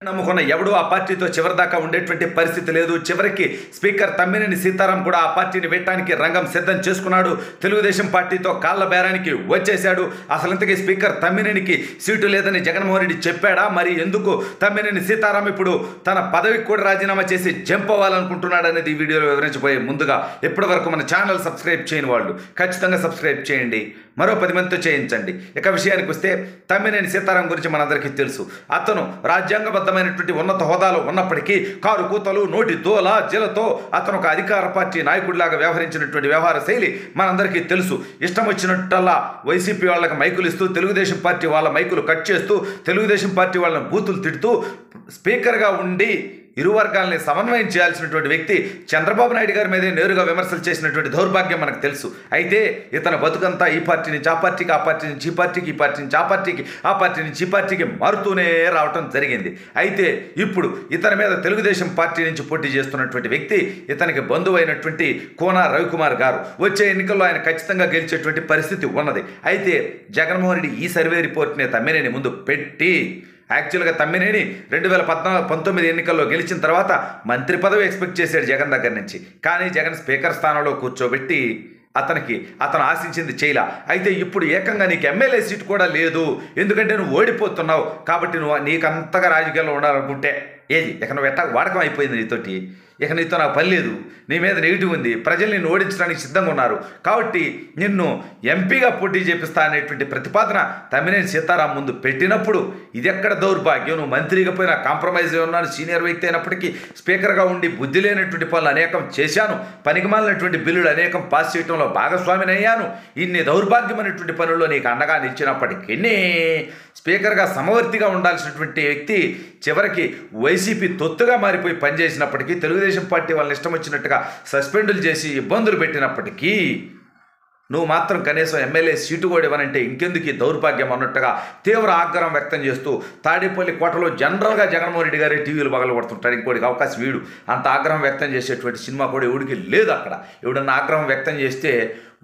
నమ్ముకున్న ఎవడు ఆ పార్టీతో చివరిదాకా ఉండేటువంటి పరిస్థితి లేదు. చివరికి స్పీకర్ తమ్మినేని సీతారాం కూడా ఆ పార్టీని వేయటానికి రంగం సిద్ధం చేసుకున్నాడు. తెలుగుదేశం పార్టీతో కాళ్ళ బేరానికి వచ్చేశాడు. అసలు ఇంతకీ స్పీకర్ తమ్మినేనికి సీటు లేదని జగన్మోహన్ రెడ్డి చెప్పాడా? మరి ఎందుకు తమ్మినేని సీతారాం ఇప్పుడు తన పదవికి కూడా రాజీనామా చేసి జంప్ అవ్వాలనుకుంటున్నాడు అనేది ఈ వీడియోలో వివరించబోయే ముందుగా ఇప్పటి వరకు మన ఛానల్ సబ్స్క్రైబ్ చేయని వాళ్ళు ఖచ్చితంగా సబ్స్క్రైబ్ చేయండి, మరో 10 మందితో చేయించండి. ఇక విషయానికి వస్తే తమ్మినేని సీతారాం గురించి మనందరికీ తెలుసు. అతను రాజ్యాంగబద్ధమైనటువంటి ఉన్నత హోదాలో ఉన్నప్పటికీ కారు కూతలు నోటి దోల జలతో అతను ఒక అధికార పార్టీ నాయకుడిలాగా వ్యవహరించినటువంటి వ్యవహార శైలి మనందరికీ తెలుసు. ఇష్టం వచ్చినట్టల్లా వైసీపీ వాళ్ళకి మైకులు ఇస్తూ తెలుగుదేశం పార్టీ వాళ్ళ మైకులు కట్ చేస్తూ తెలుగుదేశం పార్టీ వాళ్ళని బూతులు తిడుతూ స్పీకర్గా ఉండి ఇరు వర్గాల్ని సమన్వయం చేయాల్సినటువంటి వ్యక్తి చంద్రబాబు నాయుడు గారి మీదే నేరుగా విమర్శలు చేసినటువంటి దౌర్భాగ్యం మనకు తెలుసు. అయితే ఇతని బతుకంతా ఈ పార్టీ నుంచి ఆ పార్టీకి, ఆ పార్టీ నుంచి ఈ పార్టీకి, ఈ పార్టీ నుంచి ఆ పార్టీకి, ఆ పార్టీ నుంచి ఈ పార్టీకి మారుతూనే రావటం జరిగింది. అయితే ఇప్పుడు ఇతని మీద తెలుగుదేశం పార్టీ నుంచి పోటీ చేస్తున్నటువంటి వ్యక్తి ఇతనికి బంధువైనటువంటి కోన రవికుమార్ గారు. వచ్చే ఎన్నికల్లో ఆయన ఖచ్చితంగా గెలిచేటువంటి పరిస్థితి ఉన్నది. అయితే జగన్మోహన్ రెడ్డి ఈ సర్వే రిపోర్ట్ని తమ్మినేని ముందు పెట్టి యాక్చువల్గా తమ్మినేని 2019 ఎన్నికల్లో గెలిచిన తర్వాత మంత్రి పదవి ఎక్స్పెక్ట్ చేశాడు జగన్ దగ్గర నుంచి. కానీ జగన్ స్పీకర్ స్థానంలో కూర్చోబెట్టి అతను ఆశించింది చేయలా. అయితే ఇప్పుడు ఏకంగా నీకు ఎమ్మెల్యే సీటు కూడా లేదు, ఎందుకంటే నువ్వు ఓడిపోతున్నావు కాబట్టి నీకు అంతగా రాజకీయాల్లో ఉండాలనుకుంటే ఏది ఇక నువ్వు ఎట్టా వాడకం అయిపోయింది నీతోటి, ఇక నీతో నాకు పని లేదు, నీ మీద నెగిటివ్ ఉంది, ప్రజలు నిన్ను ఓడించడానికి సిద్ధంగా ఉన్నారు కాబట్టి నిన్ను ఎంపీగా పోటీ చేపిస్తా అనేటువంటి ప్రతిపాదన తమ్మినేని సీతారాం ముందు పెట్టినప్పుడు ఇది ఎక్కడ దౌర్భాగ్యం? నువ్వు మంత్రిగా పోయినా కాంప్రమైజ్ ఉన్నాను, సీనియర్ వ్యక్తి అయినప్పటికీ స్పీకర్గా ఉండి బుద్ధి లేనటువంటి పనులు అనేకం చేశాను, పనికిమాలినటువంటి బిల్లులు అనేకం పాస్ చేయడంలో భాగస్వామిని అయ్యాను, ఇన్ని దౌర్భాగ్యమైనటువంటి పనుల్లో నీకు అండగా నిలిచినప్పటికీ స్పీకర్గా సమవర్తిగా ఉండాల్సినటువంటి వ్యక్తి చివరికి వైసీపీ తొత్తుగా మారిపోయి పనిచేసినప్పటికీ తెలుగుదేశం పార్టీ వాళ్ళని ఇష్టం వచ్చినట్టుగా సస్పెండులు చేసి ఇబ్బందులు పెట్టినప్పటికీ నువ్వు మాత్రం కనీసం ఎమ్మెల్యే సీటు కూడా ఇవ్వనంటే ఇంకెందుకు ఈ దౌర్భాగ్యం అన్నట్టుగా తీవ్ర ఆగ్రహం వ్యక్తం చేస్తూ తాడేపల్లి కోటలో జనరల్గా జగన్మోహన్ రెడ్డి గారి టీవీలు పగలగొడుతుంటాడు. ఇంకోటికి అవకాశం వీడు అంత ఆగ్రహం వ్యక్తం చేసేటువంటి సినిమా కూడా ఎవడికి లేదు. అక్కడ ఎవడన్నా ఆగ్రహం వ్యక్తం చేస్తే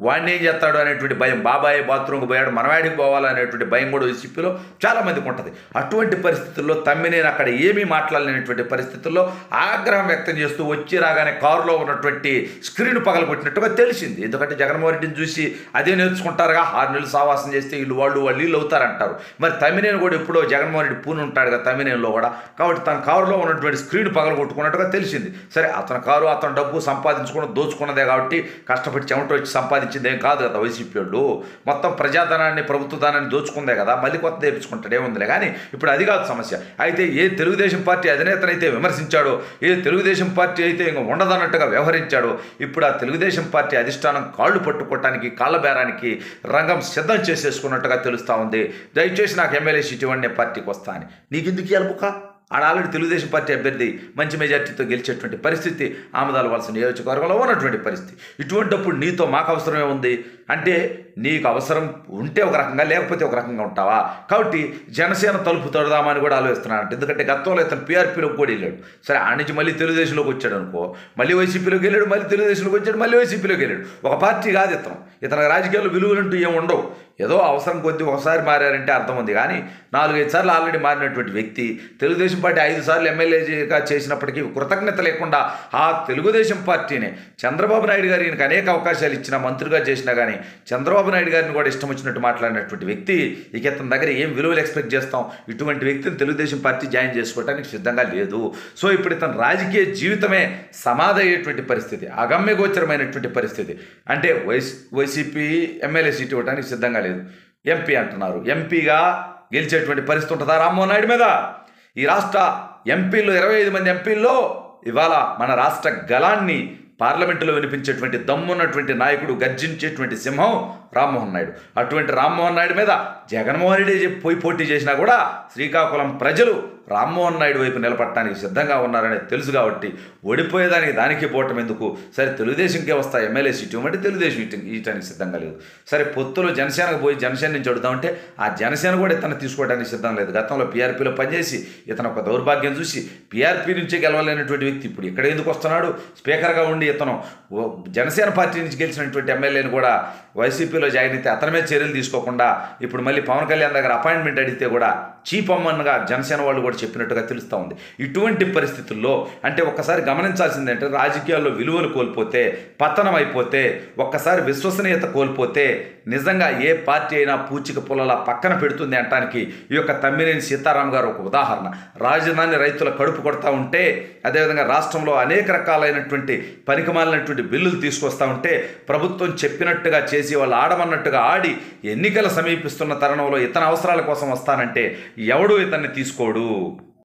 వాడిని ఏం చేస్తాడు అనేటువంటి భయం, బాబాయ్ బాత్రూమ్కి పోయాడు మనవాడికి పోవాలనేటువంటి భయం కూడా వైసీపీలో చాలామందికి ఉంటుంది. అటువంటి పరిస్థితుల్లో తమ్మినేని అక్కడ ఏమీ మాట్లాడలేనటువంటి పరిస్థితుల్లో ఆగ్రహం వ్యక్తం చేస్తూ వచ్చి రాగానే కారులో ఉన్నటువంటి స్క్రీన్ పగలగొట్టినట్టుగా తెలిసింది. ఎందుకంటే జగన్మోహన్ రెడ్డిని చూసి అదే నేర్చుకుంటారుగా, 6 నెలలు సావాసం చేస్తే వాళ్ళు వీళ్ళు అవుతారంటారు. మరి తమ్మినేని కూడా ఎప్పుడో జగన్మోహన్ రెడ్డి పూని ఉంటాడు కదా తమ్మినేనిలో కూడా, కాబట్టి తన కారులో ఉన్నటువంటి స్క్రీన్ పగలగొట్టుకున్నట్టుగా తెలిసింది. సరే అతని కారు అతను డబ్బు సంపాదించుకుని దోచుకున్నదే కాబట్టి కష్టపడి చెమట వచ్చి సంపాదించిందేం కాదు కదా వైసీపీ వాళ్ళు. మొత్తం ప్రజాధనాన్ని ప్రభుత్వ ధనాన్ని దోచుకుందే కదా, మళ్ళీ కొత్త తెప్పించుకుంటాడు ఏముందిలే. కానీ ఇప్పుడు అది కాదు సమస్య. అయితే ఏ తెలుగుదేశం పార్టీ అధినేతనైతే విమర్శించాడో, ఏ తెలుగుదేశం పార్టీ అయితే ఇంకా ఉండదన్నట్టుగా వ్యవహరించాడో, ఇప్పుడు ఆ తెలుగుదేశం పార్టీ అధిష్టానం కాళ్ళు పట్టుకోవటానికి కాళ్ళ బేరానికి రంగం సిద్ధం చేసేసుకున్నట్టుగా తెలుస్తూ ఉంది. దయచేసి నాకు ఎమ్మెల్యే సీట్ ఇవ్వండి, పార్టీకి వస్తా అని. నీకు ఎందుకు ఇవ్వబుక? ఆడ ఆల్రెడీ తెలుగుదేశం పార్టీ అభ్యర్థి మంచి మెజార్టీతో గెలిచేటువంటి పరిస్థితి ఆమదాల వలస నియోజకవర్గంలో ఉన్నటువంటి పరిస్థితి. ఇటువంటిప్పుడు నీతో మాకు అవసరమే ఉంది అంటే నీకు అవసరం ఉంటే ఒక రకంగా లేకపోతే ఒక రకంగా ఉంటావా? కాబట్టి జనసేన తలుపు తొడదామని కూడా ఆలోచిస్తున్నాడు. ఎందుకంటే గతంలో ఇతను పీఆర్పీలోకి కూడా వెళ్ళాడు. సరే ఆ నుంచి మళ్ళీ తెలుగుదేశంలోకి వచ్చాడు అనుకో, మళ్ళీ వైసీపీలోకి వెళ్ళాడు, మళ్ళీ తెలుగుదేశంలోకి వచ్చాడు, మళ్ళీ వైసీపీలోకి వెళ్ళాడు. ఒక పార్టీ కాదు ఇతను రాజకీయాల్లో విలువలంటూ ఏమి ఉండవు. ఏదో అవసరం కొద్ది ఒకసారి మారారంటే అర్థం ఉంది. కానీ 4-5 సార్లు ఆల్రెడీ మారినటువంటి వ్యక్తి తెలుగుదేశం పార్టీ 5 సార్లు ఎమ్మెల్యేగా చేసినప్పటికీ కృతజ్ఞత లేకుండా ఆ తెలుగుదేశం పార్టీనే చంద్రబాబు నాయుడు గారు ఈయనకు అనేక అవకాశాలు ఇచ్చినా మంత్రిగా చేసినా కానీ చంద్రబాబు నాయుడు గారిని కూడా ఇష్టం వచ్చినట్టు మాట్లాడినటువంటి వ్యక్తి ఇక ఇతని దగ్గర ఏం విలువలు ఎక్స్పెక్ట్ చేస్తాం? ఇటువంటి వ్యక్తిని తెలుగుదేశం పార్టీ జాయిన్ చేసుకోవడానికి సిద్ధంగా లేదు. సో ఇప్పుడు ఇతని రాజకీయ జీవితమే సమాధయ్యేటువంటి పరిస్థితి, అగమ్యగోచరమైనటువంటి పరిస్థితి. అంటే వైసీపీ ఎమ్మెల్యే సీట్ ఇవ్వడానికి సిద్ధంగా లేదు. ఎంపీ అంటున్నారు. ఎంపీగా గెలిచేటువంటి పరిస్థితి ఉంటుందా రామ్మోహన్ నాయుడు మీద? ఈ రాష్ట్ర ఎంపీల్లో 25 మంది ఎంపీల్లో ఇవాళ మన రాష్ట్ర గళాన్ని పార్లమెంటులో వినిపించేటువంటి దమ్మున్నటువంటి నాయకుడు, గర్జించేటువంటి సింహం రామ్మోహన్ నాయుడు. అటువంటి రామ్మోహన్ నాయుడు మీద జగన్మోహన్ రెడ్డి పోయి పోటీ చేసినా కూడా శ్రీకాకుళం ప్రజలు రామ్మోహన్ నాయుడు వైపు నిలబడటానికి సిద్ధంగా ఉన్నారని తెలుసు కాబట్టి ఓడిపోయేదానికి దానికి పోవటం ఎందుకు? సరే తెలుగుదేశంకే వస్తా ఎమ్మెల్యే సీటు ఇవ్వమంటే తెలుగుదేశం ఇవ్వడానికి సిద్ధంగా లేదు. సరే పొత్తులో జనసేనకు పోయి జనసేన నుంచి అడుగుతామంటే ఆ జనసేన కూడా ఇతను తీసుకోవడానికి సిద్ధం లేదు. గతంలో పీఆర్పీలో పనిచేసి ఇతను ఒక దౌర్భాగ్యం చూసి పీఆర్పీ నుంచే గెలవలేనటువంటి వ్యక్తి ఇప్పుడు ఇక్కడ ఎందుకు వస్తున్నాడు? స్పీకర్గా ఉండి ఇతను జనసేన పార్టీ నుంచి గెలిచినటువంటి ఎమ్మెల్యేని కూడా వైసీపీలో జాయిన్ అయితే అతని మీద చర్యలు తీసుకోకుండా ఇప్పుడు మళ్ళీ పవన్ కళ్యాణ్ దగ్గర అపాయింట్మెంట్ అడిగితే కూడా చీపమ్మన్గా జనసేన వాళ్ళు కూడా చెప్పినట్టుగా తెలుస్తూ ఉంది. ఇటువంటి పరిస్థితుల్లో అంటే ఒక్కసారి గమనించాల్సింది అంటే రాజకీయాల్లో విలువలు కోల్పోతే, పతనం అయిపోతే, ఒక్కసారి విశ్వసనీయత కోల్పోతే నిజంగా ఏ పార్టీ అయినా పూచిక పుల్లలా పక్కన పెడుతుంది అనటానికి ఈ యొక్క తమ్మినేని సీతారాం గారు ఒక ఉదాహరణ. రాజధాని రైతుల కడుపు కొడతా ఉంటే, అదేవిధంగా రాష్ట్రంలో అనేక రకాలైనటువంటి పనికిమాలినటువంటి బిల్లులు తీసుకొస్తూ ఉంటే ప్రభుత్వం చెప్పినట్టుగా చేసి వాళ్ళు ఆడమన్నట్టుగా ఆడి ఎన్నికలు సమీపిస్తున్న తరుణంలో ఇతని అవసరాల కోసం వస్తానంటే ఎవడు ఇతన్ని తీసుకోడు.